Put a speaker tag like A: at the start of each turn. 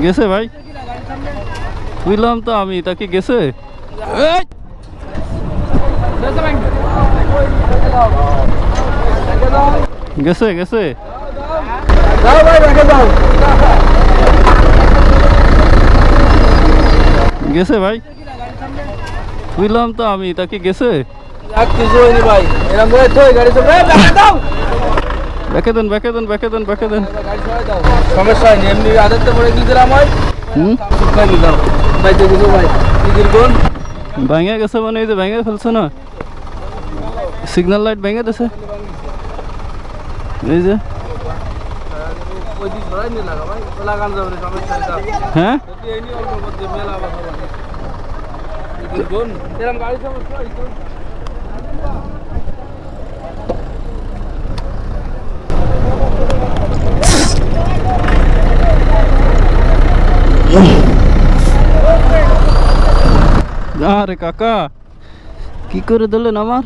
A: গেছে ভাই, বুঝলাম তো আমি, তাকে গেছে। গেছে গেছে গেছে ভাই, বুঝলাম তো আমি, তাকে গেছে। ব্যাকে দেন ব্যাকে দেন ব্যাকে দেন ব্যাকে দেন।
B: সমস্যা হয়নি, এমনি আদারতে পরে কি দিলাম হয়
A: ভেঙে গেছে মানে এই যে ভেঙে ফেলছে না, সিগন্যাল লাইট ভেঙে দিছে এই যে। হ্যাঁ আরে কাকা কি করে দিলেন আমার।